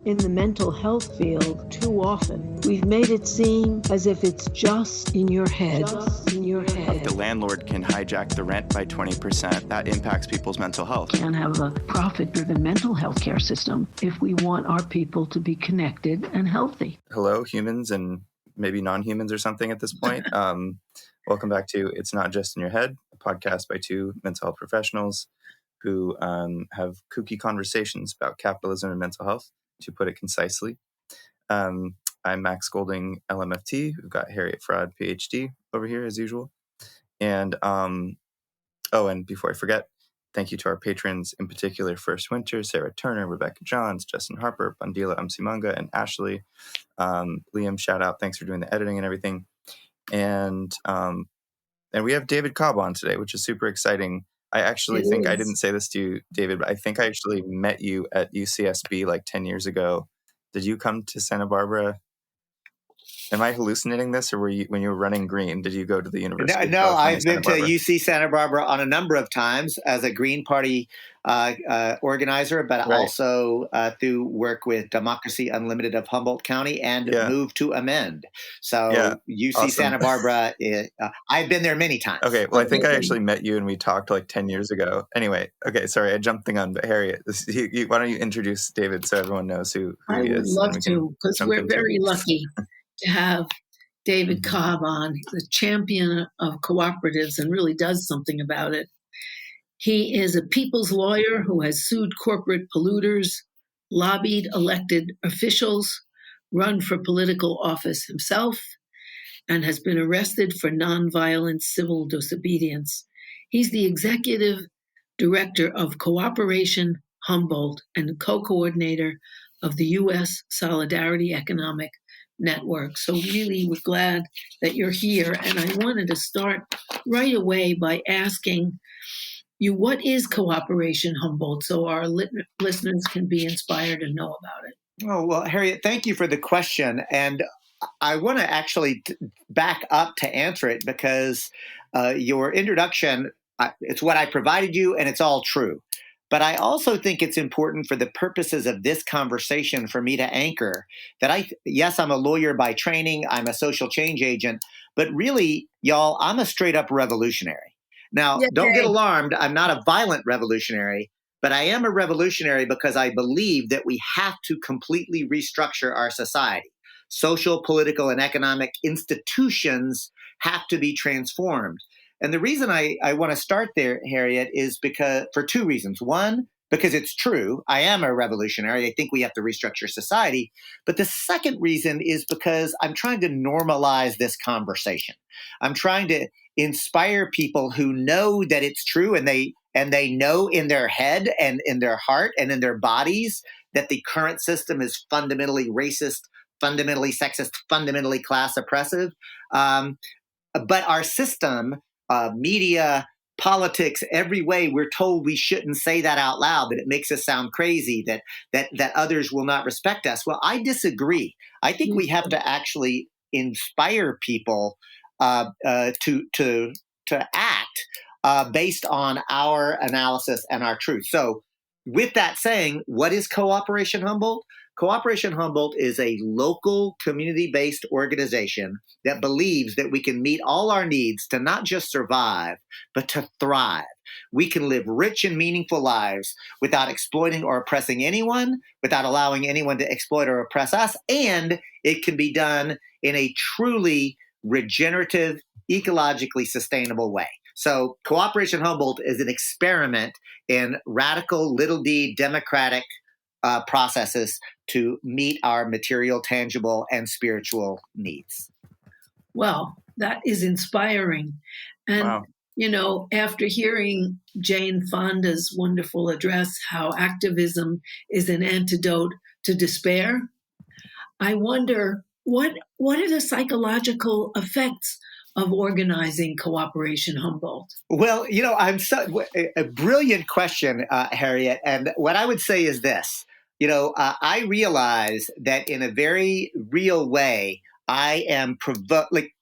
In the mental health field, too often, we've made it seem as if it's just in your head. Just in your head. The landlord can hijack the rent by 20%. That impacts people's mental health. Can't have a profit-driven mental health care system if we want our people to be connected and healthy. Hello, humans and maybe non-humans or something at this point. Welcome back to It's Not Just in Your Head, a podcast by two mental health professionals who have kooky conversations about capitalism and mental health, to put it concisely. I'm Max Golding, LMFT. We've got Harriet Fraud, PhD, over here as usual. And and before I forget, thank you to our patrons, in particular First Winter, Sarah Turner, Rebecca Johns, Justin Harper, Bandila Msimanga, and Ashley. Liam, shout out. Thanks for doing the editing and everything. And we have David Cobb on today, which is super exciting. I actually think I didn't say this to you, David, but I think I actually met you at UCSB like 10 years ago. Did you come to Santa Barbara? Am I hallucinating this, or were you, when you were running Green, did you go to the University? No, I've been to UC Santa Barbara on a number of times as a Green Party organizer, but also through work with Democracy Unlimited of Humboldt County and Move to Amend. So UC awesome. Santa Barbara, I've been there many times. Okay, well, I think I actually met you and we talked like 10 years ago. Anyway, okay, sorry, I jumped the gun, but Harriet, why don't you introduce David so everyone knows who he is? I would love to, because we're very lucky to have David Cobb on, the champion of cooperatives, and really does something about it. He is a people's lawyer who has sued corporate polluters, lobbied elected officials, run for political office himself, and has been arrested for nonviolent civil disobedience. He's the executive director of Cooperation Humboldt and co-coordinator of the U.S. Solidarity Economic Network. So really, we're glad that you're here. And I wanted to start right away by asking you, what is Cooperation Humboldt, so our listeners can be inspired and know about it? Oh, well, Harriet, thank you for the question. And I want to actually back up to answer it, because your introduction, it's what I provided you, and it's all true. But I also think it's important for the purposes of this conversation for me to anchor that yes, I'm a lawyer by training. I'm a social change agent. But really, y'all, I'm a straight up revolutionary. Now, don't get alarmed. I'm not a violent revolutionary, but I am a revolutionary because I believe that we have to completely restructure our society. Social, political, and economic institutions have to be transformed. And the reason I want to start there, Harriet, is because for two reasons. One, because it's true. I am a revolutionary. I think we have to restructure society. But the second reason is because I'm trying to normalize this conversation. I'm trying to inspire people who know that it's true, and they know in their head and in their heart and in their bodies that the current system is fundamentally racist, fundamentally sexist, fundamentally class oppressive. But our system, media, politics, every way we're told we shouldn't say that out loud, that it makes us sound crazy, that others will not respect us. Well, I disagree. I think we have to actually inspire people to act based on our analysis and our truth. So with that saying, what is Cooperation Humboldt? Cooperation Humboldt is a local community-based organization that believes that we can meet all our needs to not just survive, but to thrive. We can live rich and meaningful lives without exploiting or oppressing anyone, without allowing anyone to exploit or oppress us, and it can be done in a truly regenerative, ecologically sustainable way. So Cooperation Humboldt is an experiment in radical, little d, democratic processes to meet our material, tangible, and spiritual needs. Well, that is inspiring. And, after hearing Jane Fonda's wonderful address, how activism is an antidote to despair, I wonder, what are the psychological effects of organizing Cooperation Humboldt? Well, a brilliant question, Harriet. And what I would say is this. I realize that in a very real way, I am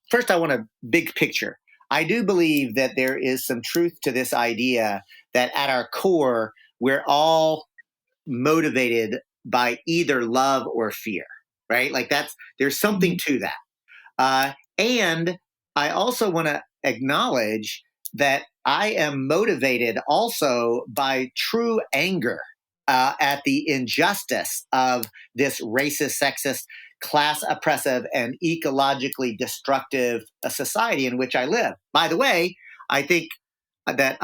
first, I want a big picture. I do believe that there is some truth to this idea that at our core, we're all motivated by either love or fear, right? Like there's something to that. And I also want to acknowledge that I am motivated also by true anger at the injustice of this racist, sexist, class oppressive, and ecologically destructive society in which I live. By the way, I think that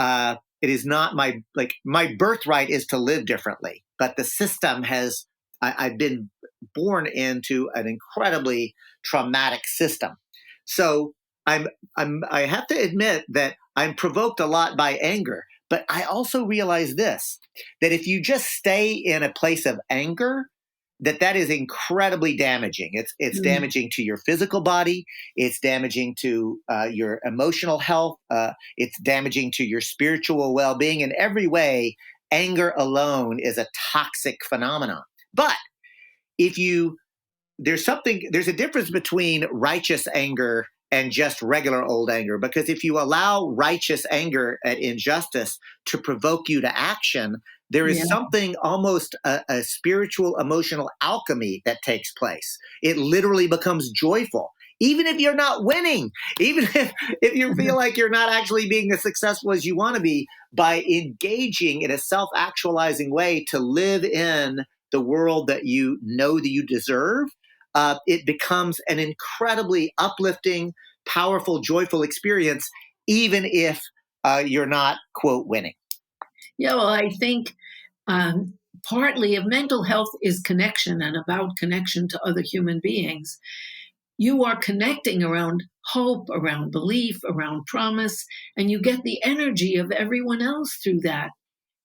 it is not my birthright is to live differently, but the system has. I've been born into an incredibly traumatic system, so I have to admit that I'm provoked a lot by anger. But I also realize this: that if you just stay in a place of anger, that is incredibly damaging. It's damaging to your physical body. It's damaging to your emotional health. It's damaging to your spiritual well-being. In every way, anger alone is a toxic phenomenon. But there's a difference between righteous anger and just regular old anger, because if you allow righteous anger at injustice to provoke you to action, there is something almost a spiritual, emotional alchemy that takes place. It literally becomes joyful, even if you're not winning, even if you feel like you're not actually being as successful as you want to be, by engaging in a self-actualizing way to live in the world that you know that you deserve. It becomes an incredibly uplifting, powerful, joyful experience, even if you're not, quote, winning. Yeah, well, I think partly if mental health is connection and about connection to other human beings, you are connecting around hope, around belief, around promise, and you get the energy of everyone else through that.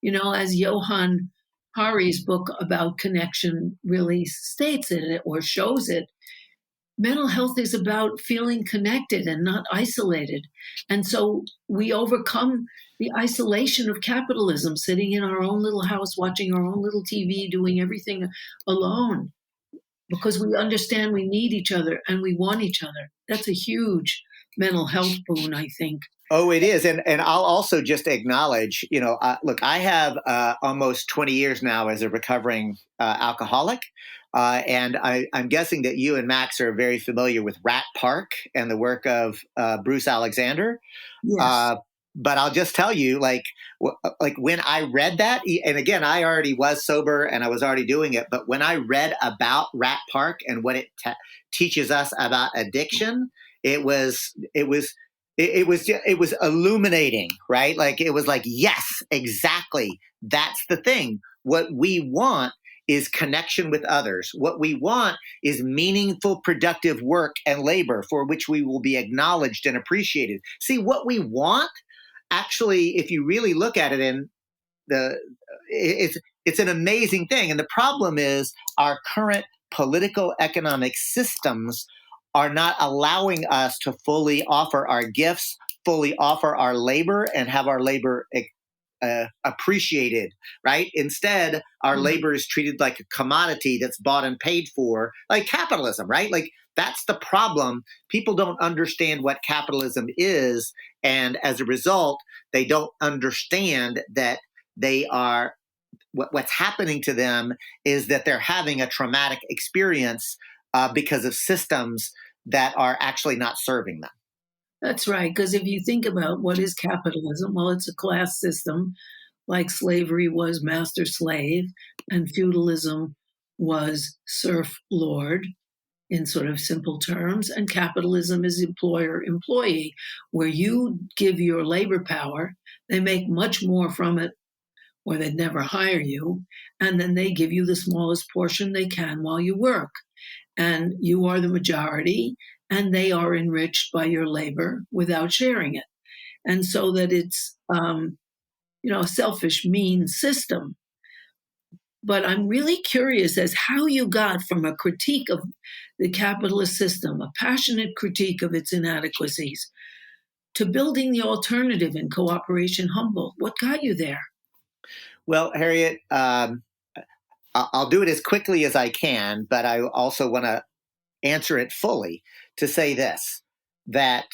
You know, as Johann Hari's book about connection really states it or shows it, mental health is about feeling connected and not isolated. And so we overcome the isolation of capitalism, sitting in our own little house, watching our own little TV, doing everything alone, because we understand we need each other and we want each other. That's a huge mental health boon, I think. Oh, it is. And I'll also just acknowledge, look, I have almost 20 years now as a recovering alcoholic. And I'm guessing that you and Max are very familiar with Rat Park and the work of Bruce Alexander. Yes. But I'll just tell you, like when I read that, and again, I already was sober and I was already doing it. But when I read about Rat Park and what it teaches us about addiction, it was illuminating, right? Like it was like, yes, exactly. That's the thing. What we want is connection with others. What we want is meaningful, productive work and labor for which we will be acknowledged and appreciated. See, what we want, actually, if you really look at it, it's an amazing thing. And the problem is our current political economic systems are not allowing us to fully offer our gifts, fully offer our labor, and have our labor appreciated, right? Instead, our labor is treated like a commodity that's bought and paid for, like capitalism, right? Like that's the problem. People don't understand what capitalism is. And as a result, they don't understand that what's happening to them is that they're having a traumatic experience because of systems that are actually not serving them. That's right. Because if you think about what is capitalism, well, it's a class system, like slavery was master slave and feudalism was serf lord in sort of simple terms. And capitalism is employer employee, where you give your labor power, they make much more from it or they'd never hire you. And then they give you the smallest portion they can while you work. And you are the majority, and they are enriched by your labor without sharing it. And so that it's, a selfish, mean system. But I'm really curious as how you got from a critique of the capitalist system, a passionate critique of its inadequacies, to building the alternative in Cooperation Humboldt. What got you there? Well, Harriet, I'll do it as quickly as I can, but I also want to answer it fully to say this, that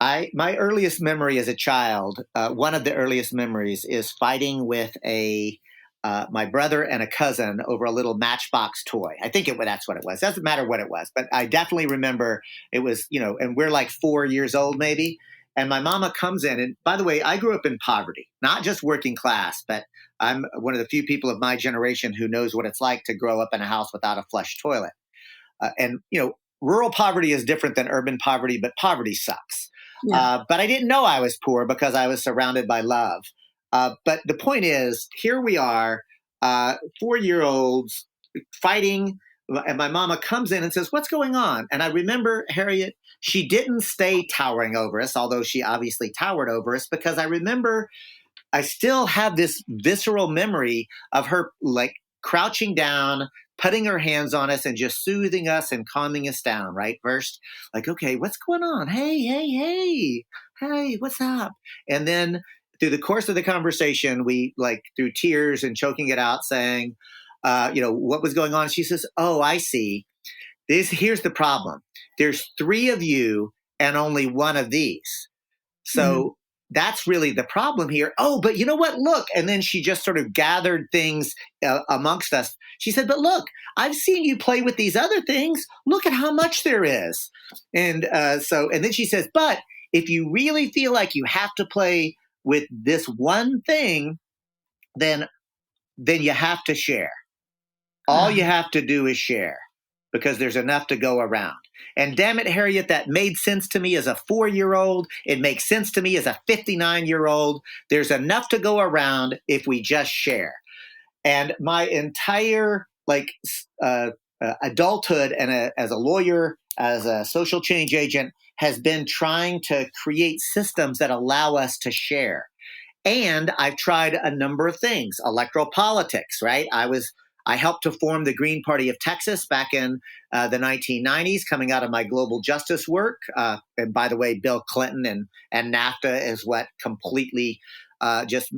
my earliest memory as a child, one of the earliest memories is fighting with a my brother and a cousin over a little Matchbox toy. I think that's what it was. Doesn't matter what it was, but I definitely remember it was, and we're like 4 years old maybe. And my mama comes in. And by the way, I grew up in poverty, not just working class, but I'm one of the few people of my generation who knows what it's like to grow up in a house without a flush toilet. And rural poverty is different than urban poverty, but poverty sucks. Yeah. But I didn't know I was poor because I was surrounded by love. But the point is, here we are, 4-year-olds fighting, and my mama comes in and says, "What's going on?" And I remember, Harriet, she didn't stay towering over us, although she obviously towered over us, because I remember I still have this visceral memory of her like crouching down, putting her hands on us and just soothing us and calming us down, right? First, like, "Okay, what's going on? Hey, what's up?" And then through the course of the conversation, we like through tears and choking it out saying, what was going on? She says, "Oh, I see. Here's the problem. There's 3 of you and only 1 of these. So that's really the problem here. Oh, but you know what? Look." And then she just sort of gathered things amongst us. She said, "But look, I've seen you play with these other things. Look at how much there is." And and then she says, "But if you really feel like you have to play with this one thing, then you have to share. All you have to do is share, because there's enough to go around." And damn it, Harriet, that made sense to me as a 4-year-old. It makes sense to me as a 59-year-old. There's enough to go around if we just share. And my entire adulthood and as a lawyer, as a social change agent, has been trying to create systems that allow us to share. And I've tried a number of things. Electoral politics, right? I helped to form the Green Party of Texas back in the 1990s, coming out of my global justice work. And by the way, Bill Clinton and NAFTA is what completely just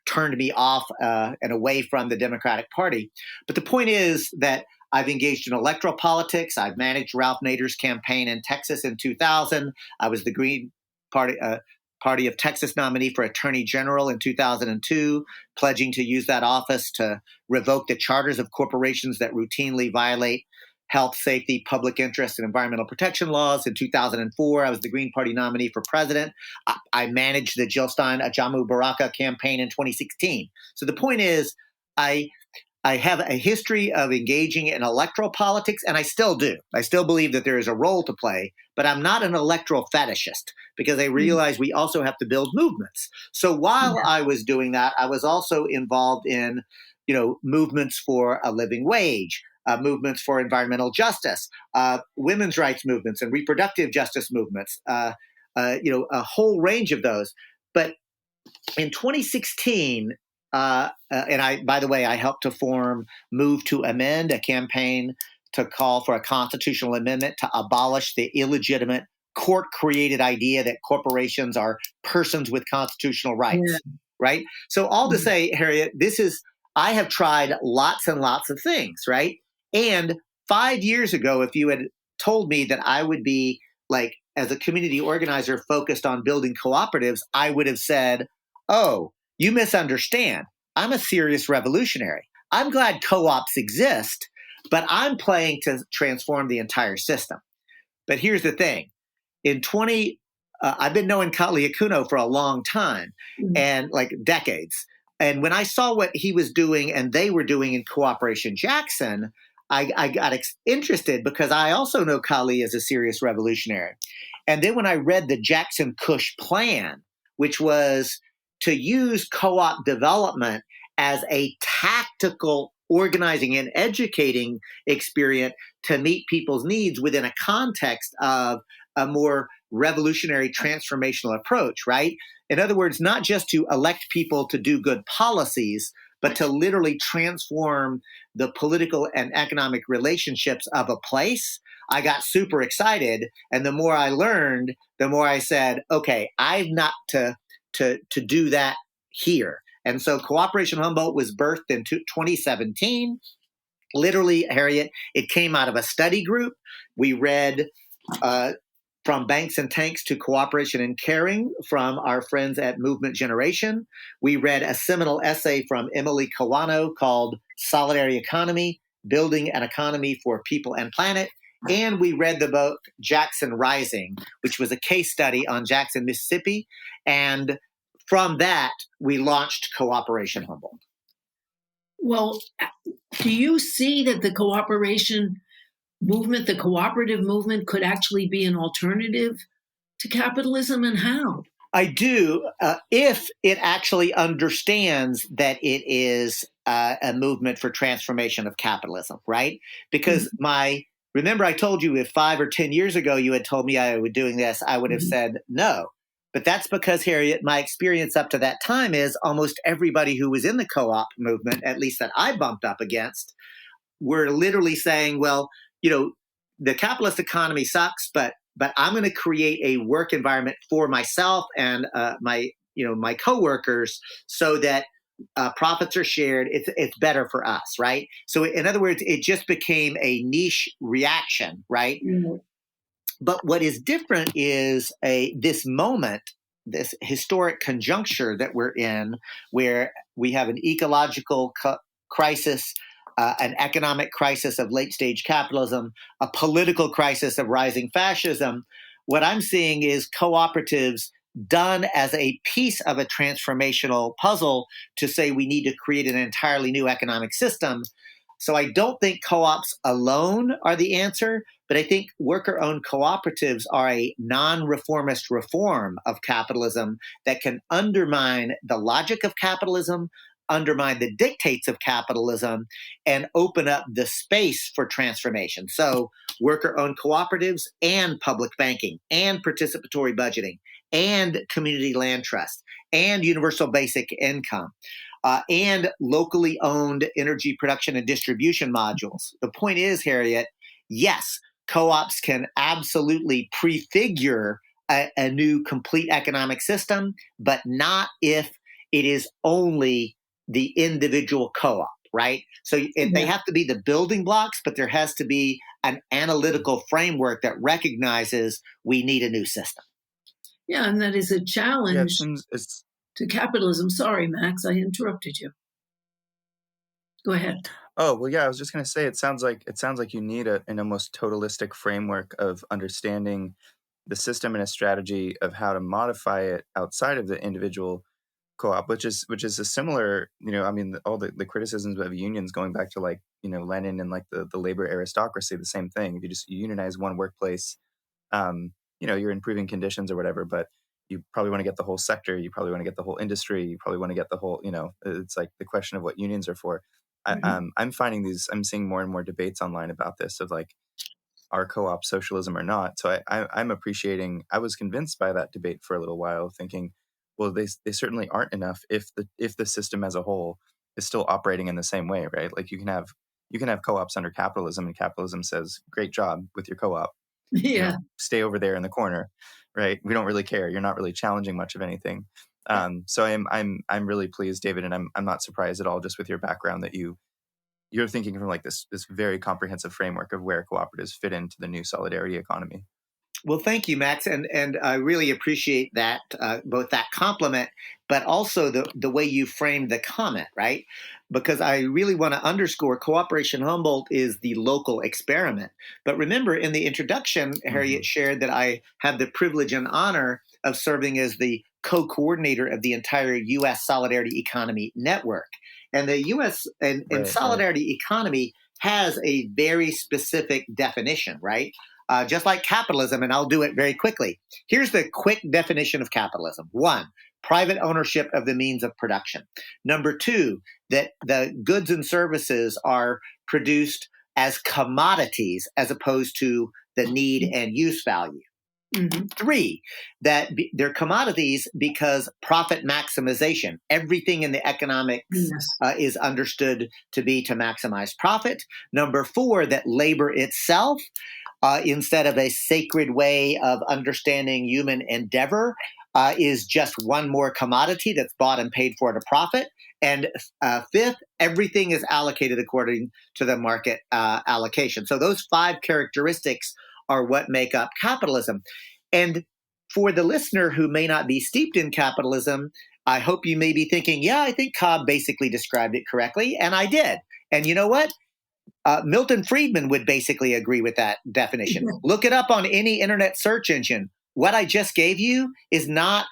turned me off and away from the Democratic Party. But the point is that I've engaged in electoral politics. I've managed Ralph Nader's campaign in Texas in 2000. I was the Green Party of Texas nominee for Attorney General in 2002, pledging to use that office to revoke the charters of corporations that routinely violate health, safety, public interest, and environmental protection laws. In 2004, I was the Green Party nominee for president. I managed the Jill Stein Ajamu Baraka campaign in 2016. So the point is, I have a history of engaging in electoral politics, and I still do. I still believe that there is a role to play, but I'm not an electoral fetishist, because I realize we also have to build movements. So while I was doing that, I was also involved in, movements for a living wage, movements for environmental justice, women's rights movements, and reproductive justice movements, a whole range of those. But in 2016, and by the way, I helped to Move to Amend, a campaign to call for a constitutional amendment to abolish the illegitimate court-created idea that corporations are persons with constitutional rights, right? So all to say, Harriet, I have tried lots and lots of things, right? And 5 years ago, if you had told me that I would be as a community organizer focused on building cooperatives, I would have said, "Oh, you misunderstand. I'm a serious revolutionary. I'm glad co-ops exist, but I'm playing to transform the entire system." But here's the thing. I've been knowing Kali Akuno for a long time, and decades. And when I saw what he was doing and they were doing in Cooperation Jackson, I got interested, because I also know Kali as a serious revolutionary. And then when I read the Jackson Kush plan, which was to use co-op development as a tactical organizing and educating experience to meet people's needs within a context of a more revolutionary transformational approach, right? In other words, not just to elect people to do good policies, but to literally transform the political and economic relationships of a place. I got super excited. And the more I learned, the more I said, okay, I've not to do that here. And so Cooperation Humboldt was birthed in 2017. Literally, Harriet, it came out of a study group. We read From Banks and Tanks to Cooperation and Caring from our friends at Movement Generation. We read a seminal essay from Emily Kawano called Solidarity Economy, Building an Economy for People and Planet. And we read the book Jackson Rising, which was a case study on Jackson, Mississippi. And from that, we launched Cooperation Humboldt. Well, do you see that the cooperation movement, the cooperative movement, could actually be an alternative to capitalism, and how? I do, if it actually understands that it is a movement for transformation of capitalism, right? Because remember I told you if 5 or 10 years ago you had told me I was doing this, I would have said no. But that's because, Harriet, my experience up to that time is almost everybody who was in the co-op movement, at least that I bumped up against, were literally saying, well, the capitalist economy sucks, but I'm going to create a work environment for myself and my coworkers so that profits are shared. It's better for us, right? So in other words, it just became a niche reaction, right? Mm-hmm. But what is different is this moment, this historic conjuncture that we're in, where we have an ecological crisis, an economic crisis of late-stage capitalism, a political crisis of rising fascism. What I'm seeing is cooperatives done as a piece of a transformational puzzle to say we need to create an entirely new economic system. So I don't think co-ops alone are the answer, but I think worker-owned cooperatives are a non-reformist reform of capitalism that can undermine the logic of capitalism, undermine the dictates of capitalism, and open up the space for transformation. So worker-owned cooperatives and public banking and participatory budgeting and community land trust and universal basic income and locally owned energy production and distribution modules. The point is, Harriet, yes, co-ops can absolutely prefigure a new complete economic system, but not if it is only the individual co-op, right? So they have to be the building blocks, but there has to be an analytical framework that recognizes we need a new system. Yeah, and that is a challenge to capitalism. Sorry, Max, I interrupted you. Go ahead. Oh, well, yeah, I was just going to say, it sounds like you need an almost totalistic framework of understanding the system and a strategy of how to modify it outside of the individual co-op, which is a similar, all the criticisms of unions going back to Lenin and the labor aristocracy, the same thing. If you just unionize one workplace, you're improving conditions or whatever, but you probably want to get the whole sector, you probably want to get the whole industry, you probably want to get the whole, it's like the question of what unions are for. I'm seeing more and more debates online about this of are co-op socialism or not. So I'm appreciating, I was convinced by that debate for a little while, thinking, well, they certainly aren't enough if the system as a whole is still operating in the same way, right? Like you can have co-ops under capitalism, and capitalism says, great job with your co-op. Yeah. Stay over there in the corner, right? We don't really care. You're not really challenging much of anything. So I'm really pleased, David, and I'm not surprised at all, just with your background, that you're thinking from this very comprehensive framework of where cooperatives fit into the new solidarity economy. Well, thank you, Max, and I really appreciate that, both that compliment, but also the way you framed the comment, right? Because I really want to underscore Cooperation Humboldt is the local experiment. But remember, in the introduction, Harriet shared that I have the privilege and honor of serving as the co-coordinator of the entire U.S. Solidarity Economy Network. And the U.S. and Solidarity Economy has a very specific definition, right? Just like capitalism, and I'll do it very quickly. Here's the quick definition of capitalism. 1, private ownership of the means of production. Number 2, that the goods and services are produced as commodities as opposed to the need and use value. 3, that they're commodities because profit maximization. Everything in the economics is understood to be to maximize profit. Number 4, that labor itself, instead of a sacred way of understanding human endeavor, is just one more commodity that's bought and paid for at a profit. And 5th, everything is allocated according to the market allocation. So those 5 characteristics are what make up capitalism. And for the listener who may not be steeped in capitalism, I hope you may be thinking, yeah, I think Cobb basically described it correctly. And I did. And you know what? Milton Friedman would basically agree with that definition. Look it up on any internet search engine. What I just gave you is not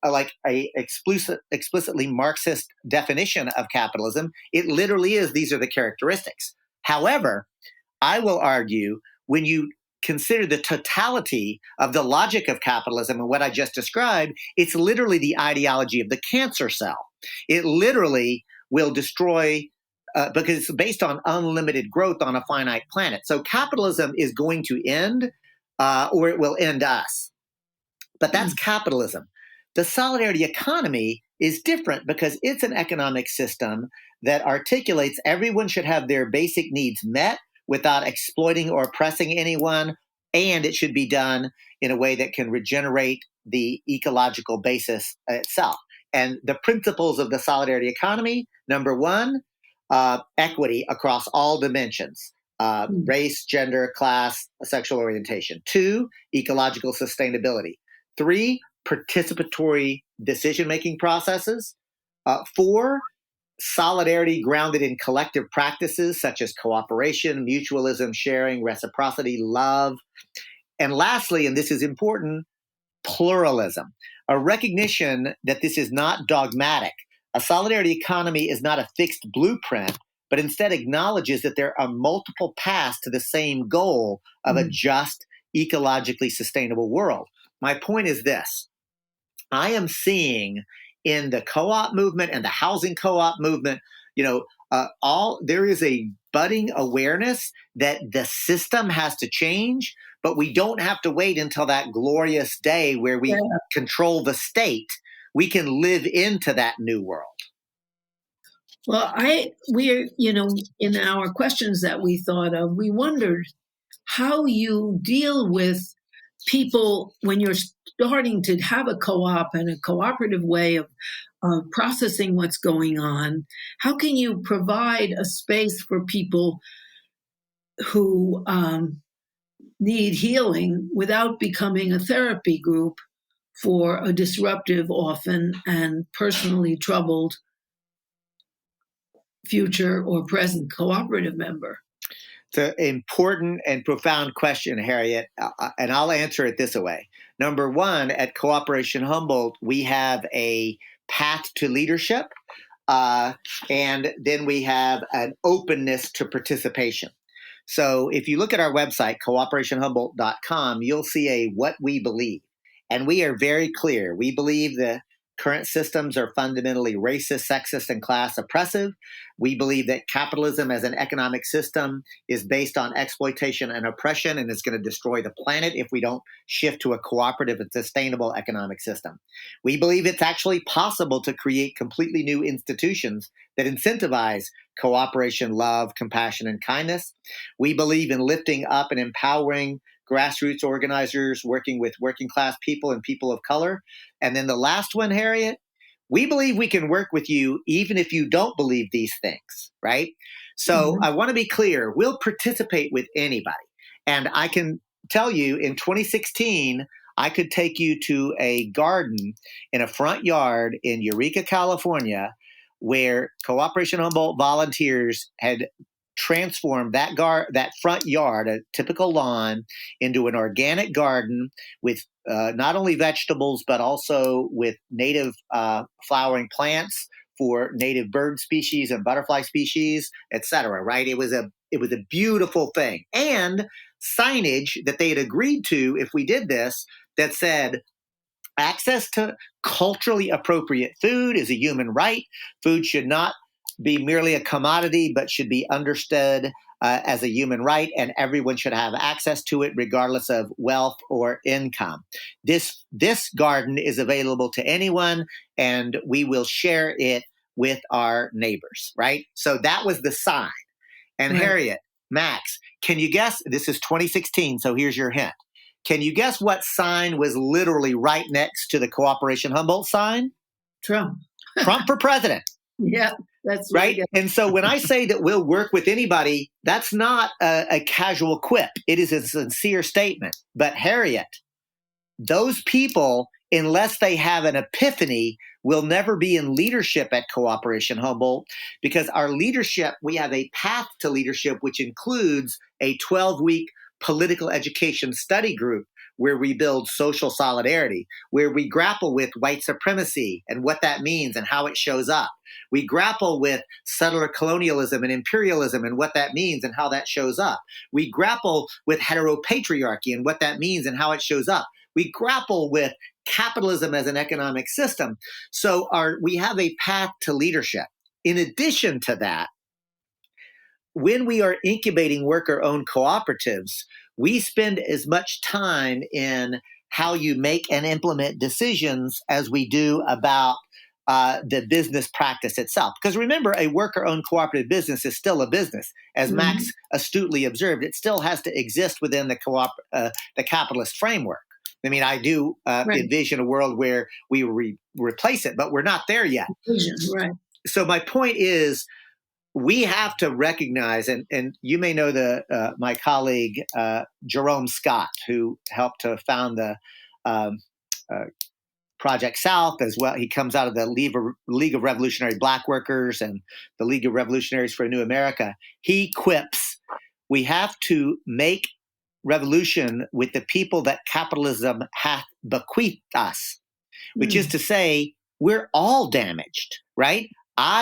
like a explicitly Marxist definition of capitalism. It literally is, these are the characteristics. However, I will argue when you consider the totality of the logic of capitalism and what I just described, it's literally the ideology of the cancer cell. It literally will destroy because it's based on unlimited growth on a finite planet. So capitalism is going to end or it will end us. But that's capitalism. The solidarity economy is different because it's an economic system that articulates everyone should have their basic needs met without exploiting or oppressing anyone, and it should be done in a way that can regenerate the ecological basis itself. And the principles of the solidarity economy, number one, equity across all dimensions, race, gender, class, sexual orientation. 2, ecological sustainability. 3, participatory decision-making processes. 4, solidarity grounded in collective practices such as cooperation, mutualism, sharing, reciprocity, love. And lastly, and this is important, pluralism, a recognition that this is not dogmatic. A solidarity economy is not a fixed blueprint, but instead acknowledges that there are multiple paths to the same goal of a just, ecologically sustainable world. My point is this. I am seeing in the co-op movement and the housing co-op movement, there is a budding awareness that the system has to change, but we don't have to wait until that glorious day where we control the state. We can live into that new world. Well, we're in our questions that we thought of, we wondered how you deal with people when you're starting to have a co-op and a cooperative way of processing what's going on. How can you provide a space for people who need healing without becoming a therapy group for a disruptive, often, and personally troubled future or present cooperative member? It's an important and profound question, Harriet, and I'll answer it this way. Number one, at Cooperation Humboldt, we have a path to leadership, and then we have an openness to participation. So if you look at our website, cooperationhumboldt.com, you'll see a what we believe. And we are very clear. We believe the current systems are fundamentally racist, sexist, and class oppressive. We believe that capitalism as an economic system is based on exploitation and oppression and is going to destroy the planet if we don't shift to a cooperative and sustainable economic system. We believe it's actually possible to create completely new institutions that incentivize cooperation, love, compassion, and kindness. We believe in lifting up and empowering grassroots organizers working with working class people and people of color. And then the last one, Harriet, we believe we can work with you even if you don't believe these things, right? So I want to be clear, we'll participate with anybody. And I can tell you in 2016, I could take you to a garden in a front yard in Eureka, California, where Cooperation Humboldt volunteers had transformed that front yard, a typical lawn, into an organic garden with not only vegetables, but also with native flowering plants for native bird species and butterfly species, et cetera, right? It was a beautiful thing. And signage that they had agreed to if we did this that said, access to culturally appropriate food is a human right. Food should not be merely a commodity, but should be understood as a human right, and everyone should have access to it regardless of wealth or income. This garden is available to anyone, and we will share it with our neighbors, right? So that was the sign. And right. Harriet, Max, can you guess? This is 2016, so here's your hint. Can you guess what sign was literally right next to the Cooperation Humboldt sign? Trump. Trump for president. Yeah. That's right. And so when I say that we'll work with anybody, that's not a casual quip. It is a sincere statement. But Harriet, those people, unless they have an epiphany, will never be in leadership at Cooperation Humboldt, because our leadership, we have a path to leadership, which includes a 12-week political education study group where we build social solidarity, where we grapple with white supremacy and what that means and how it shows up. We grapple with settler colonialism and imperialism and what that means and how that shows up. We grapple with heteropatriarchy and what that means and how it shows up. We grapple with capitalism as an economic system. So we have a path to leadership. In addition to that, when we are incubating worker-owned cooperatives, we spend as much time in how you make and implement decisions as we do about the business practice itself. Because remember, a worker-owned cooperative business is still a business. As Max astutely observed, it still has to exist within the capitalist framework. I mean, I do envision a world where we replace it, but we're not there yet. Right. So my point is, we have to recognize, and you may know my colleague Jerome Scott, who helped to found the Project South as well. He comes out of the League of Revolutionary Black Workers and the League of Revolutionaries for a New America. He quips, we have to make revolution with the people that capitalism hath bequeathed us, which is to say, we're all damaged, right?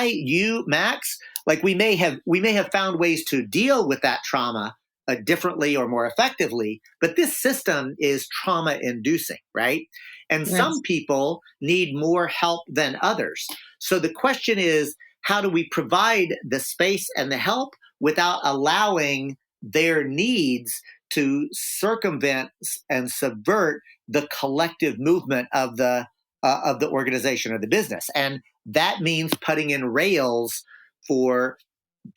You, Max, like we may have found ways to deal with that trauma differently or more effectively, but this system is trauma inducing, right? And some people need more help than others. So the question is, how do we provide the space and the help without allowing their needs to circumvent and subvert the collective movement of the organization or the business? And that means putting in rails for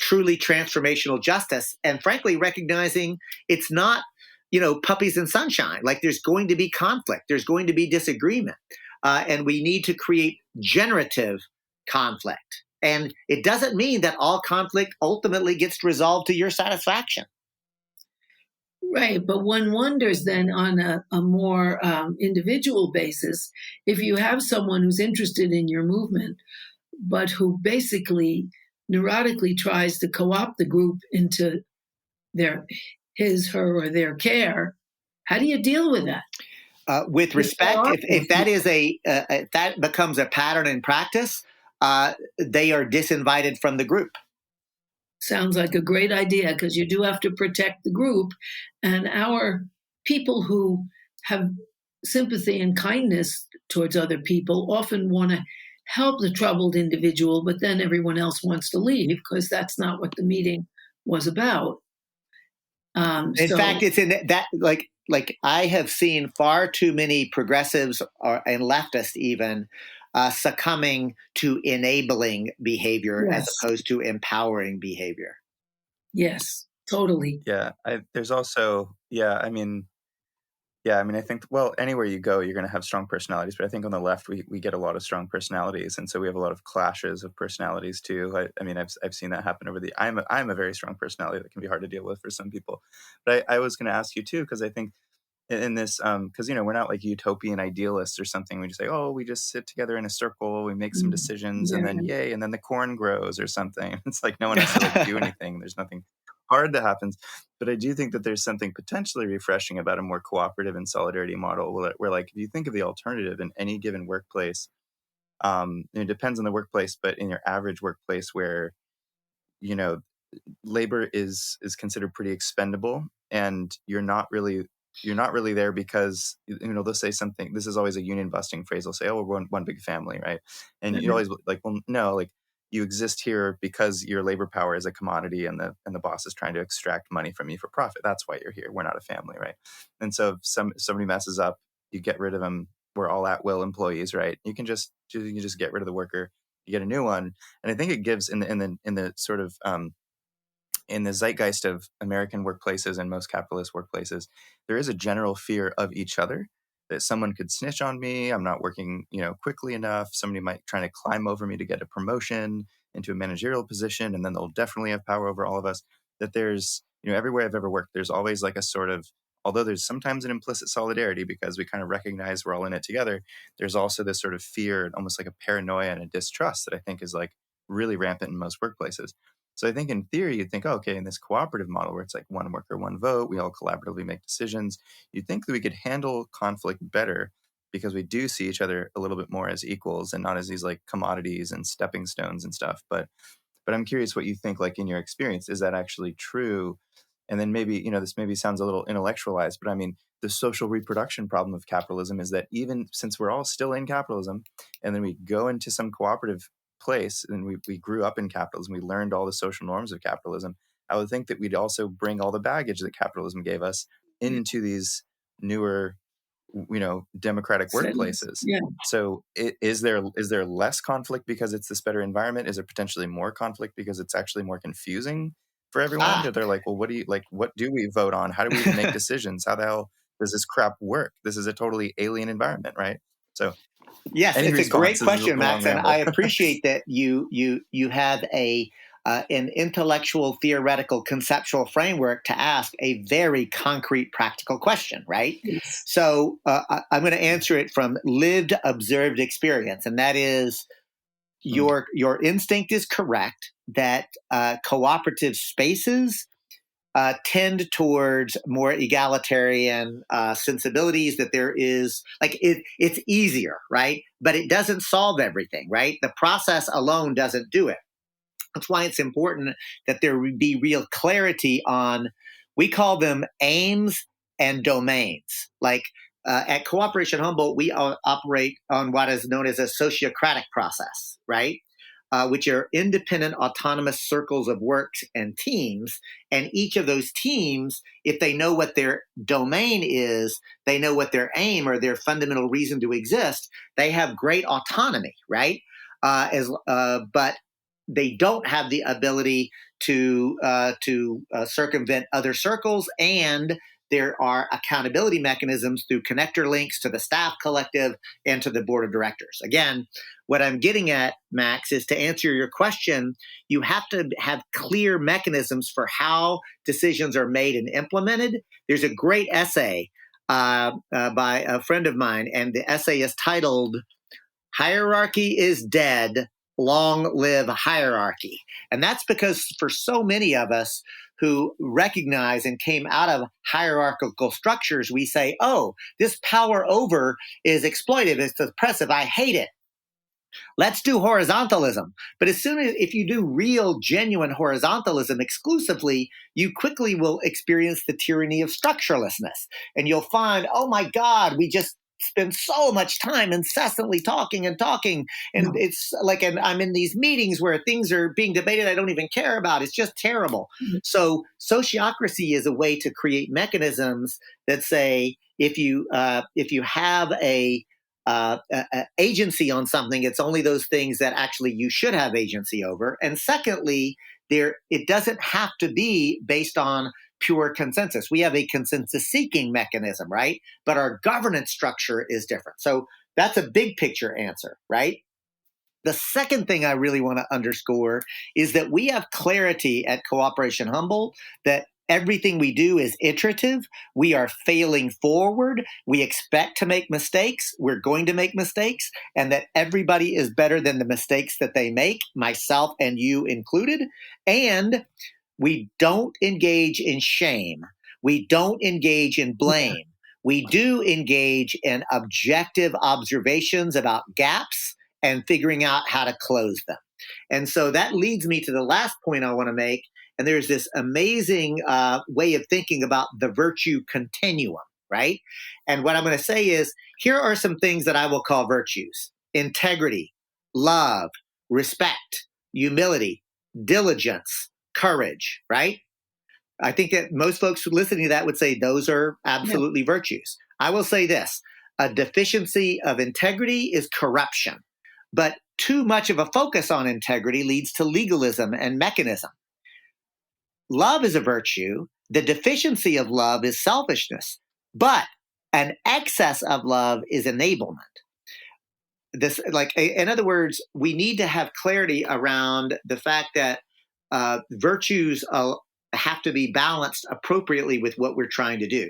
truly transformational justice, and frankly, recognizing it's not, puppies and sunshine. Like, there's going to be conflict, there's going to be disagreement, and we need to create generative conflict. And it doesn't mean that all conflict ultimately gets resolved to your satisfaction. Right, but one wonders then on a more individual basis, if you have someone who's interested in your movement, but who basically neurotically tries to co-opt the group into his, her, or their care, how do you deal with that? With respect, if that is if that becomes a pattern in practice, they are disinvited from the group. Sounds like a great idea, because you do have to protect the group, and our people who have sympathy and kindness towards other people often want to help the troubled individual, but then everyone else wants to leave because that's not what the meeting was about. In fact, it's in that, like I have seen far too many progressives and leftists even succumbing to enabling behavior as opposed to empowering behavior. Yes, totally. Yeah, there's also, I think, well, anywhere you go, you're going to have strong personalities. But I think on the left, we get a lot of strong personalities. And so we have a lot of clashes of personalities, too. I've seen that happen over I'm a very strong personality that can be hard to deal with for some people. But I was going to ask you, too, because I think in this, because, we're not like utopian idealists or something. We just say, oh, we just sit together in a circle, we make some decisions, and then yay, and then the corn grows or something. It's like no one has to do anything. There's nothing hard that happens. But I do think that there's something potentially refreshing about a more cooperative and solidarity model where like, if you think of the alternative in any given workplace, it depends on the workplace, but in your average workplace where, labor is considered pretty expendable, and you're not really there because, they'll say something. This is always a union busting phrase. They'll say, oh, we're one big family, right? And you always like, well, no, like, you exist here because your labor power is a commodity, and the boss is trying to extract money from you for profit. That's why you're here. We're not a family, right? And so if somebody messes up, you get rid of them. We're all at will employees, right? You can just get rid of the worker. You get a new one, and I think it gives in the sort of in the zeitgeist of American workplaces and most capitalist workplaces, there is a general fear of each other. That someone could snitch on me. I'm not working, quickly enough. Somebody might try to climb over me to get a promotion into a managerial position, and then they'll definitely have power over all of us. That there's, everywhere I've ever worked, there's always like a sort of, although there's sometimes an implicit solidarity because we kind of recognize we're all in it together, there's also this sort of fear, almost like a paranoia and a distrust that I think is like really rampant in most workplaces. So I think in theory, you'd think, okay, in this cooperative model where it's like one worker, one vote, we all collaboratively make decisions, you'd think that we could handle conflict better because we do see each other a little bit more as equals and not as these like commodities and stepping stones and stuff. But I'm curious what you think, like in your experience, is that actually true? And then maybe, this maybe sounds a little intellectualized, but I mean, the social reproduction problem of capitalism is that even since we're all still in capitalism, and then we go into some cooperative place and we grew up in capitalism, we learned all the social norms of capitalism, I would think that we'd also bring all the baggage that capitalism gave us into these newer, democratic workplaces. Yeah. So is there less conflict because it's this better environment? Is there potentially more conflict because it's actually more confusing for everyone? They're like, well, what do we vote on? How do we even make decisions? How the hell does this crap work? This is a totally alien environment, right? So yes, it's a great question, Max, and I appreciate that you have an intellectual, theoretical, conceptual framework to ask a very concrete, practical question, right? Yes. So I'm going to answer it from lived, observed experience, and that is your instinct is correct that cooperative spaces tend towards more egalitarian sensibilities, that there is it's easier, right? But it doesn't solve everything, right? The process alone doesn't do it. That's why it's important that there be real clarity on, we call them aims and domains. Like at Cooperation Humboldt, we operate on what is known as a sociocratic process, right? Which are independent, autonomous circles of works and teams. And each of those teams, if they know what their domain is, they know what their aim or their fundamental reason to exist, they have great autonomy, right? But they don't have the ability to circumvent other circles, and there are accountability mechanisms through connector links to the staff collective and to the board of directors. Again, what I'm getting at, Max, is to answer your question, you have to have clear mechanisms for how decisions are made and implemented. There's a great essay by a friend of mine, and the essay is titled, "Hierarchy is Dead, Long Live Hierarchy." And that's because for so many of us who recognize and came out of hierarchical structures, we say, oh, this power over is exploitive, it's oppressive, I hate it. Let's do horizontalism. But as soon as if you do real, genuine horizontalism exclusively, you quickly will experience the tyranny of structurelessness. And you'll find, oh my God, we just spend so much time incessantly talking. And it's like, and I'm in these meetings where things are being debated I don't even care about. It's just terrible. Mm-hmm. So sociocracy is a way to create mechanisms that say, if you have a agency on something, it's only those things that actually you should have agency over. And secondly, it doesn't have to be based on pure consensus. We have a consensus-seeking mechanism, right? But our governance structure is different. So that's a big picture answer, right? The second thing I really want to underscore is that we have clarity at Cooperation Humboldt that everything we do is iterative. We are failing forward. We expect to make mistakes. We're going to make mistakes, and that everybody is better than the mistakes that they make, myself and you included. And we don't engage in shame. We don't engage in blame. We do engage in objective observations about gaps and figuring out how to close them. And so that leads me to the last point I want to make. And there's this amazing way of thinking about the virtue continuum, right? And what I'm going to say is, here are some things that I will call virtues: integrity, love, respect, humility, diligence, courage, right? I think that most folks listening to that would say those are absolutely virtues. I will say this: a deficiency of integrity is corruption, but too much of a focus on integrity leads to legalism and mechanism. Love is a virtue. The deficiency of love is selfishness, but an excess of love is enablement. this, like, in other words, we need to have clarity around the fact that virtues have to be balanced appropriately with what we're trying to do.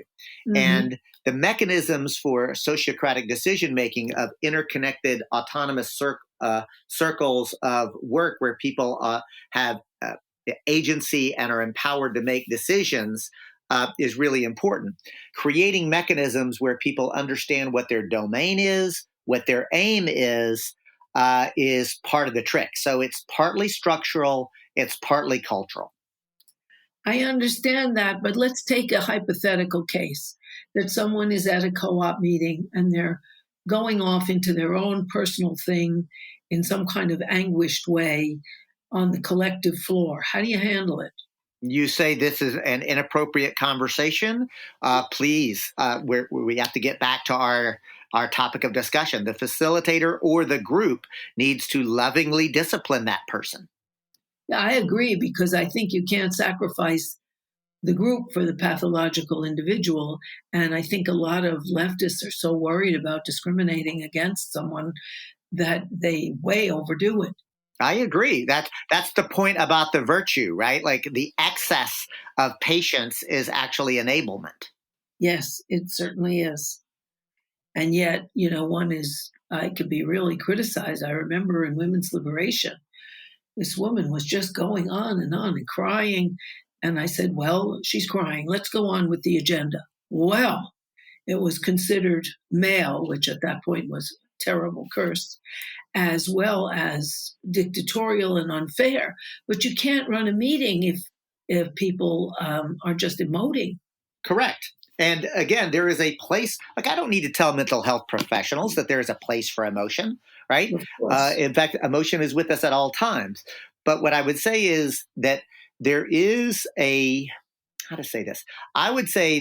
Mm-hmm. And the mechanisms for sociocratic decision making of interconnected autonomous circles of work where people have agency and are empowered to make decisions is really important. Creating mechanisms where people understand what their domain is, what their aim is part of the trick. So it's partly structural, it's partly cultural. I understand that, but let's take a hypothetical case that someone is at a co-op meeting and they're going off into their own personal thing in some kind of anguished way on the collective floor. How do you handle it? You say this is an inappropriate conversation. Please, we have to get back to our topic of discussion. The facilitator or the group needs to lovingly discipline that person. Yeah, I agree, because I think you can't sacrifice the group for the pathological individual. And I think a lot of leftists are so worried about discriminating against someone that they way overdo it. I agree. That's the point about the virtue, right? Like the excess of patience is actually enablement. Yes, it certainly is. And yet, I could be really criticized. I remember in women's liberation, this woman was just going on and crying. And I said, well, she's crying. Let's go on with the agenda. Well, it was considered male, which at that point was a terrible curse, as well as dictatorial and unfair. But you can't run a meeting if people are just emoting. Correct. And again, there is a place, like I don't need to tell mental health professionals that there is a place for emotion, right? In fact, emotion is with us at all times. But what I would say is that there is how to say this? I would say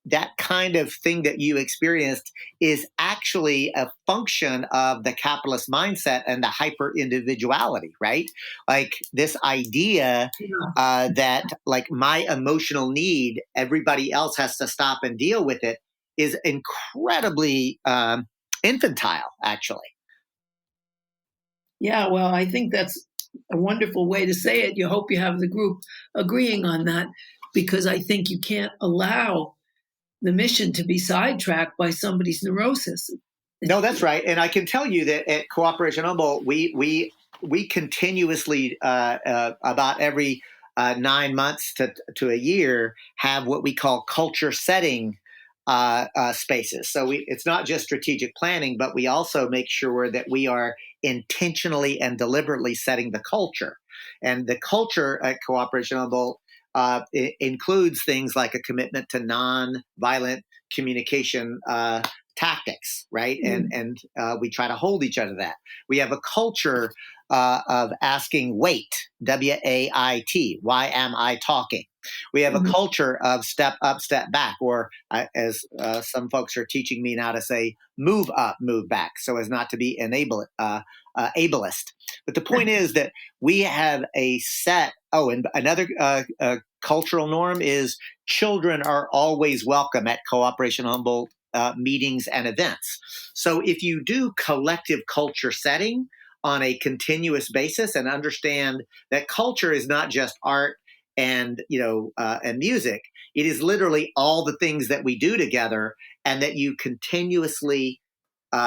that kind of thing that you experienced is actually a function of the capitalist mindset and the hyper-individuality, right? Like this idea that like my emotional need, everybody else has to stop and deal with it, is incredibly infantile, actually. Yeah, well, I think that's a wonderful way to say it. You hope you have the group agreeing on that, because I think you can't allow the mission to be sidetracked by somebody's neurosis. No, that's right. And I can tell you that at Cooperation Humboldt, we continuously, about every 9 months to a year, have what we call culture setting spaces. So it's not just strategic planning, but we also make sure that we are intentionally and deliberately setting the culture. And the culture at Cooperation Humboldt it includes things like a commitment to non-violent communication tactics, right? Mm-hmm. And we try to hold each other to that. We have a culture of asking wait, W-A-I-T, why am I talking? We have a culture of step up, step back, or as some folks are teaching me now to say, move up, move back, so as not to be ableist. But the point is that we have a set. Oh, and another cultural norm is children are always welcome at Cooperation Humboldt meetings and events. So if you do collective culture setting on a continuous basis and understand that culture is not just art and and music, it is literally all the things that we do together, and that you continuously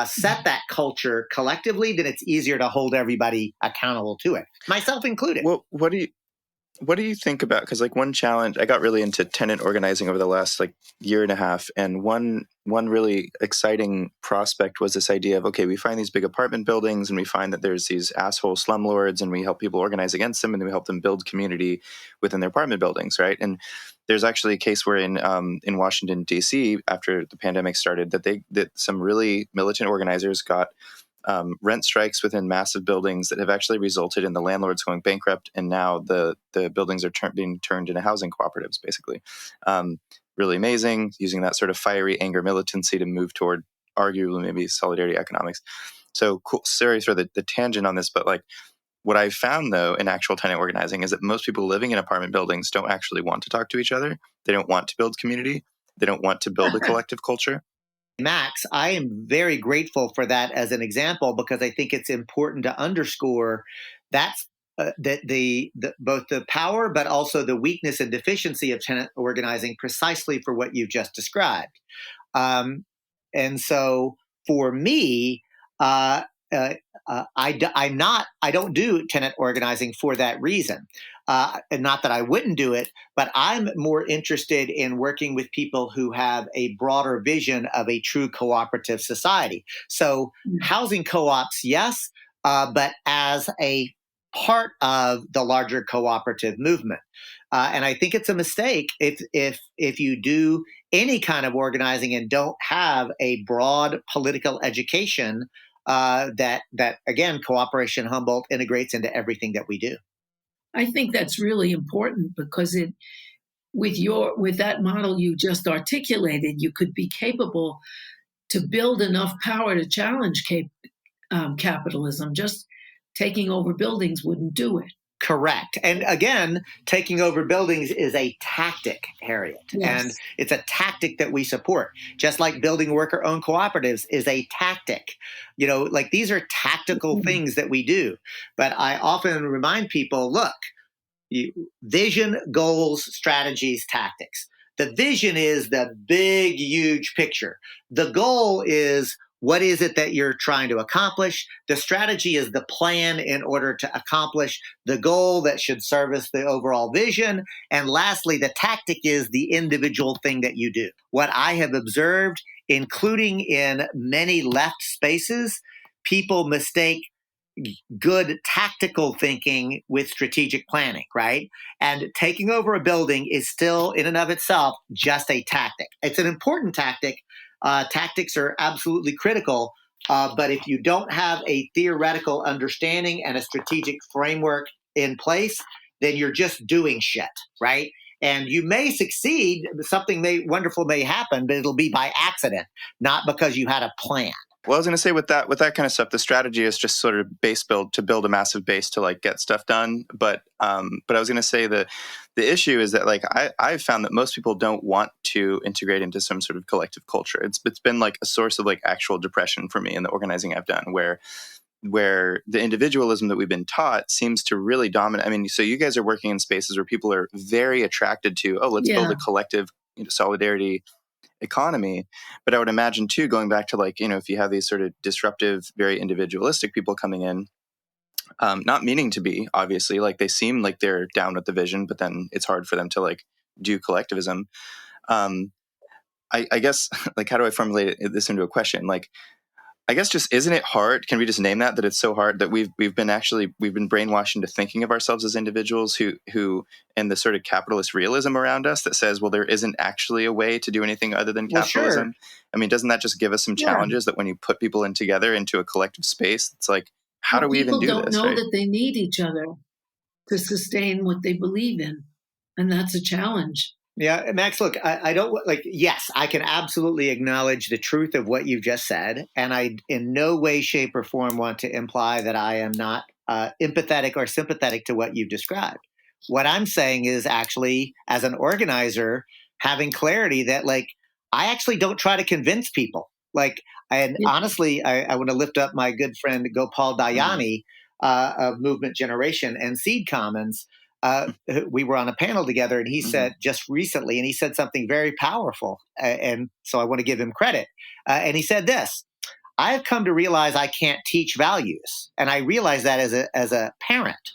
set that culture collectively, then it's easier to hold everybody accountable to it, myself included. Well, what do you think about, because like one challenge, I got really into tenant organizing over the last like year and a half, and one really exciting prospect was this idea of, okay, we find these big apartment buildings and we find that there's these asshole slumlords, and we help people organize against them, and then we help them build community within their apartment buildings, right? And there's actually a case where in Washington, D.C., after the pandemic started, that some really militant organizers got rent strikes within massive buildings that have actually resulted in the landlords going bankrupt, and now the buildings are being turned into housing cooperatives, basically. Really amazing, using that sort of fiery anger militancy to move toward arguably maybe solidarity economics. So cool. Sorry for the tangent on this, but like what I've found though in actual tenant organizing is that most people living in apartment buildings don't actually want to talk to each other. They don't want to build community. They don't want to build a collective culture. Max, I am very grateful for that as an example, because I think it's important to underscore that's that both the power but also the weakness and deficiency of tenant organizing, precisely for what you've just described. And so for me, I don't do tenant organizing for that reason. And not that I wouldn't do it, but I'm more interested in working with people who have a broader vision of a true cooperative society. So housing co-ops, yes, but as a part of the larger cooperative movement. And I think it's a mistake if you do any kind of organizing and don't have a broad political education that again, Cooperation Humboldt integrates into everything that we do. I think that's really important, because with that model you just articulated, you could be capable to build enough power to challenge capitalism. Just taking over buildings wouldn't do it. Correct. And again, taking over buildings is a tactic, Harriet. Yes. And it's a tactic that we support. Just like building worker-owned cooperatives is a tactic. Like these are tactical things that we do. But I often remind people, look, vision, goals, strategies, tactics. The vision is the big, huge picture. The goal is, what is it that you're trying to accomplish? The strategy is the plan in order to accomplish the goal that should service the overall vision. And lastly, the tactic is the individual thing that you do. What I have observed, including in many left spaces, people mistake good tactical thinking with strategic planning, right? And taking over a building is still, in and of itself, just a tactic. It's an important tactic. Tactics are absolutely critical, but if you don't have a theoretical understanding and a strategic framework in place, then you're just doing shit, right? And you may succeed, something wonderful may happen, but it'll be by accident, not because you had a plan. Well, I was going to say with that kind of stuff, the strategy is just sort of base build to build a massive base to like get stuff done. But I was going to say the issue is that like I've found that most people don't want to integrate into some sort of collective culture. It's been like a source of like actual depression for me in the organizing I've done, where the individualism that we've been taught seems to really dominate. I mean, so you guys are working in spaces where people are very attracted to, let's build a collective solidarity economy. But I would imagine too, going back to like, if you have these sort of disruptive, very individualistic people coming in, not meaning to be, obviously, like they seem like they're down with the vision, but then it's hard for them to like do collectivism. I guess, like, how do I formulate this into a question? Like, I guess just, isn't it hard? Can we just name that it's so hard that we've been brainwashed into thinking of ourselves as individuals who and the sort of capitalist realism around us that says, well, there isn't actually a way to do anything other than capitalism. Well, sure. I mean, doesn't that just give us some challenges that when you put people in together into a collective space, it's like, how do we even do this? People don't know that they need each other to sustain what they believe in. And that's a challenge. Yeah, Max, look, I don't like, yes, I can absolutely acknowledge the truth of what you've just said. And I in no way, shape, or form want to imply that I am not empathetic or sympathetic to what you've described. What I'm saying is actually, as an organizer, having clarity that like, I actually don't try to convince people. Like, honestly, I want to lift up my good friend Gopal Dayani of Movement Generation and Seed Commons. We were on a panel together, and he said just recently, and he said something very powerful. And so I want to give him credit. And he said this: I have come to realize I can't teach values. And I realize that as a parent,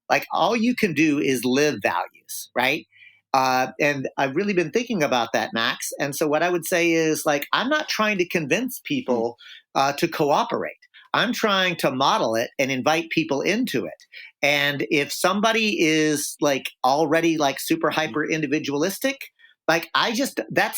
like all you can do is live values, right? And I've really been thinking about that, Max. And so what I would say is like, I'm not trying to convince people to cooperate. I'm trying to model it and invite people into it. And if somebody is like already like super hyper individualistic, like that's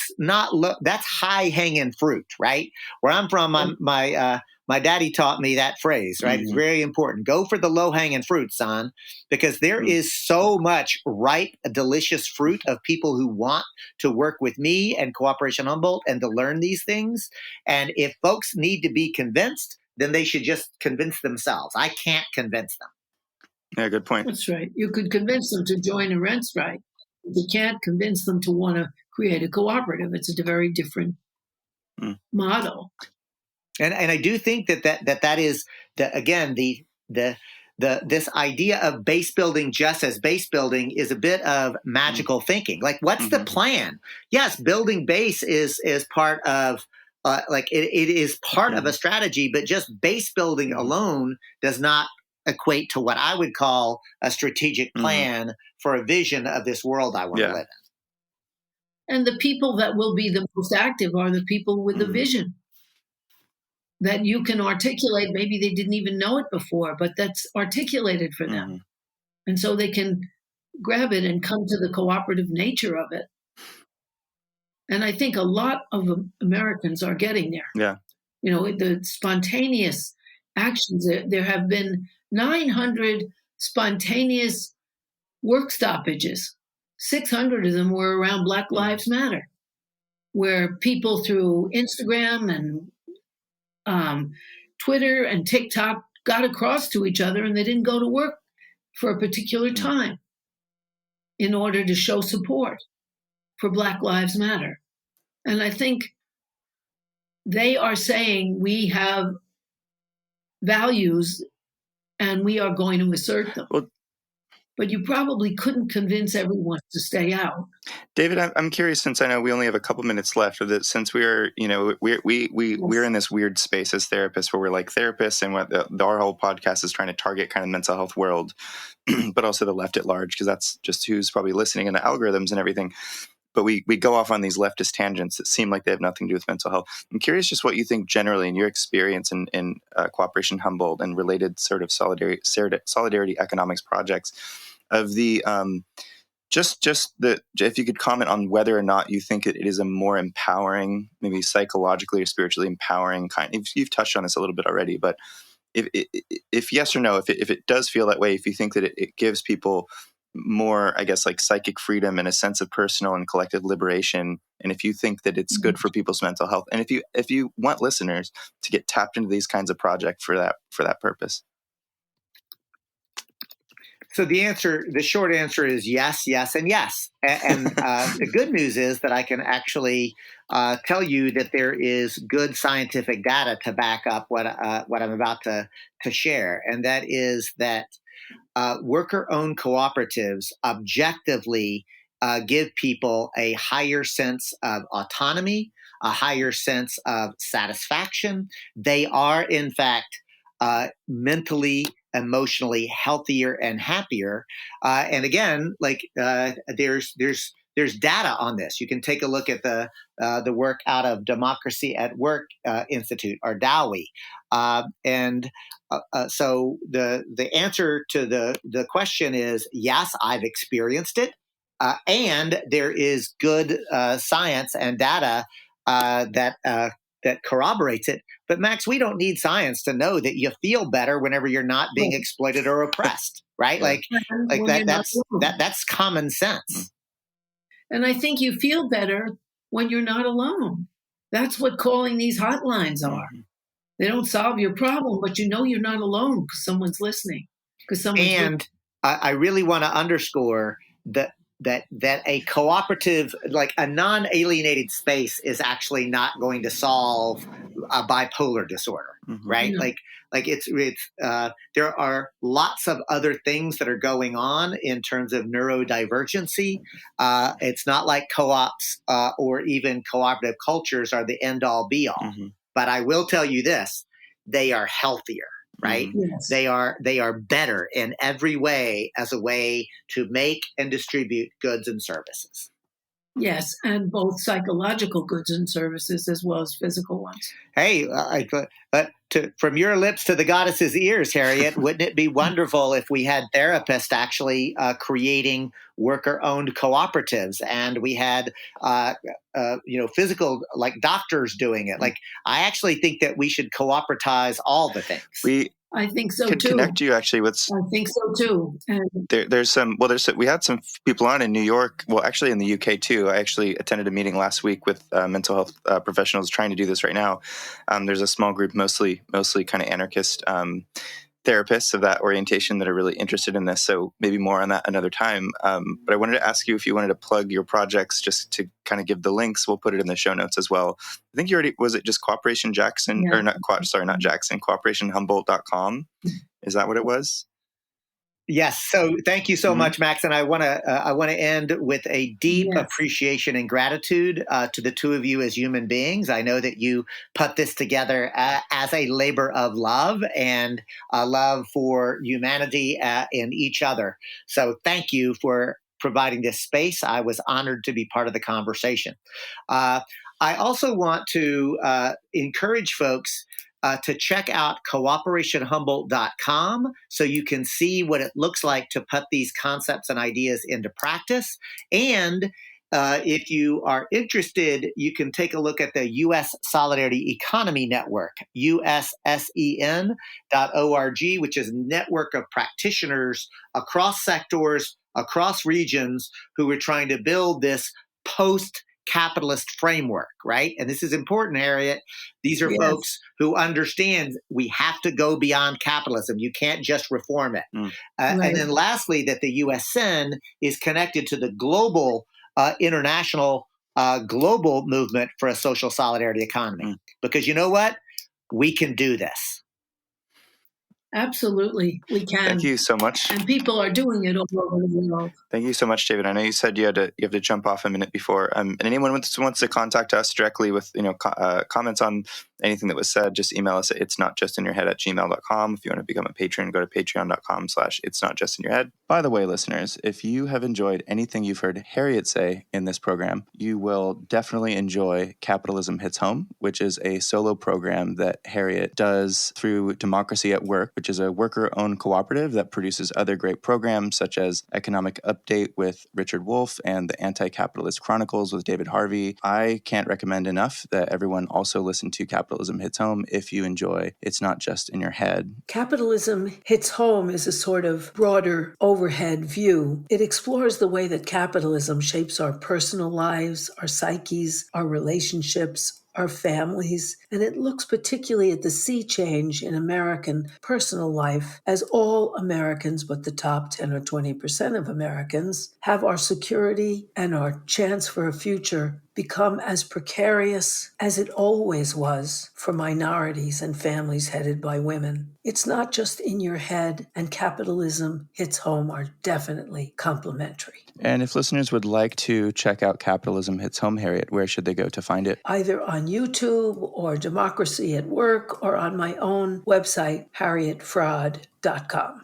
high hanging fruit, right? Where I'm from, my daddy taught me that phrase, right? It's very important. Go for the low hanging fruit, son, because there is so much ripe, delicious fruit of people who want to work with me and Cooperation Humboldt and to learn these things. And if folks need to be convinced, then they should just convince themselves. I can't convince them. Yeah, good point. That's right. You could convince them to join a rent strike. You can't convince them to want to create a cooperative. It's a very different model. And I do think that is again this idea of base building just as base building is a bit of magical thinking. Like, what's the plan? Yes, building base is part of it is part of a strategy, but just base building alone does not equate to what I would call a strategic plan for a vision of this world I want to live in. And the people that will be the most active are the people with the vision that you can articulate. Maybe they didn't even know it before, but that's articulated for them. And so they can grab it and come to the cooperative nature of it. And I think a lot of Americans are getting there. Yeah. You know, the spontaneous actions, there have been 900 spontaneous work stoppages. 600 of them were around Black Lives Matter, where people through Instagram and Twitter and TikTok got across to each other, and they didn't go to work for a particular time in order to show support for Black Lives Matter. And I think they are saying we have values and we are going to assert them. Well, but you probably couldn't convince everyone to stay out. David, I'm curious, since I know we only have a couple minutes left, of that, since we're in this weird space as therapists where we're like therapists, and what our whole podcast is trying to target kind of mental health world, but also the left at large, because that's just who's probably listening, and the algorithms and everything. But we go off on these leftist tangents that seem like they have nothing to do with mental health. I'm curious just what you think generally in your experience in Cooperation Humboldt and related sort of solidarity economics projects of the if you could comment on whether or not you think it is a more empowering, maybe psychologically or spiritually empowering kind. You've touched on this a little bit already, but if yes or no, if it does feel that way, if you think that it gives people more, I guess, like psychic freedom and a sense of personal and collective liberation, and if you think that it's good for people's mental health, and if you want listeners to get tapped into these kinds of projects for that purpose. So the short answer is yes, yes, and yes. And the good news is that I can actually tell you that there is good scientific data to back up what I'm about to share, and that is that worker-owned cooperatives objectively give people a higher sense of autonomy, a higher sense of satisfaction. They are, in fact, mentally, emotionally healthier and happier. And again, there's data on this. You can take a look at the work out of Democracy at Work Institute, or DOWI. So the answer to the question is yes, I've experienced it, and there is good science and data that corroborates it. But Max, we don't need science to know that you feel better whenever you're not being exploited or oppressed, right? That's common sense. And I think you feel better when you're not alone. That's what calling these hotlines are. They don't solve your problem, but you know you're not alone because someone's listening. I really want to underscore that a cooperative, like a non-alienated space, is actually not going to solve a bipolar disorder, right? Mm-hmm. There are lots of other things that are going on in terms of neurodivergency. It's not like co-ops or even cooperative cultures are the end-all be-all. Mm-hmm. But I will tell you this: they are healthier. Right? Yes. They are better in every way as a way to make and distribute goods and services. Yes, and both psychological goods and services as well as physical ones. Hey, from your lips to the goddess's ears, Harriet, wouldn't it be wonderful if we had therapists actually creating worker-owned cooperatives, and we had physical, like doctors doing it? Like, I actually think that we should cooperatize all the things. I think so could too. Connect you actually with. I think so too. We had some people on in New York. Well, actually in the UK too. I actually attended a meeting last week with mental health professionals trying to do this right now. There's a small group, mostly kind of anarchist therapists of that orientation that are really interested in this. So maybe more on that another time. But I wanted to ask you if you wanted to plug your projects, just to kind of give the links. We'll put it in the show notes as well. I think you already, was it just Cooperation Jackson or not Jackson, cooperationhumboldt.com. Is that what it was? Yes. So thank you so much, Max. And I want to end with a deep appreciation and gratitude to the two of you as human beings. I know that you put this together as a labor of love and a love for humanity and each other. So thank you for providing this space. I was honored to be part of the conversation. I also want to encourage folks to check out cooperationhumboldt.com so you can see what it looks like to put these concepts and ideas into practice. And if you are interested, you can take a look at the U.S. Solidarity Economy Network, ussen.org, which is a network of practitioners across sectors, across regions who are trying to build this post-capitalist framework, right? And this is important, Harriet. These are folks who understand we have to go beyond capitalism. You can't just reform it. And then lastly, that the USN is connected to the global, international, global movement for a social solidarity economy. Because you know what? We can do this. Absolutely, we can. Thank you so much. And people are doing it all over the world. Thank you so much, David. I know you said you have to jump off a minute before. And anyone wants to contact us directly with comments on anything that was said, just email us at itsnotjustinyourhead@gmail.com. If you want to become a patron, go to patreon.com/itsnotjustinyourhead. By the way, listeners, if you have enjoyed anything you've heard Harriet say in this program, you will definitely enjoy Capitalism Hits Home, which is a solo program that Harriet does through Democracy at Work, which is a worker-owned cooperative that produces other great programs such as Economic Update with Richard Wolff and the Anti-Capitalist Chronicles with David Harvey. I can't recommend enough that everyone also listen to Capitalism Hits Home if you enjoy It's Not Just in Your Head. Capitalism Hits Home is a sort of broader overhead view. It explores the way that capitalism shapes our personal lives, our psyches, our relationships, our families, and it looks particularly at the sea change in American personal life as all Americans, but the top 10 or 20% of Americans, have our security and our chance for a future become as precarious as it always was for minorities and families headed by women. It's not just in your head, and Capitalism Hits Home are definitely complementary. And if listeners would like to check out Capitalism Hits Home, Harriet, where should they go to find it? Either on YouTube or Democracy at Work or on my own website, harrietfraud.com.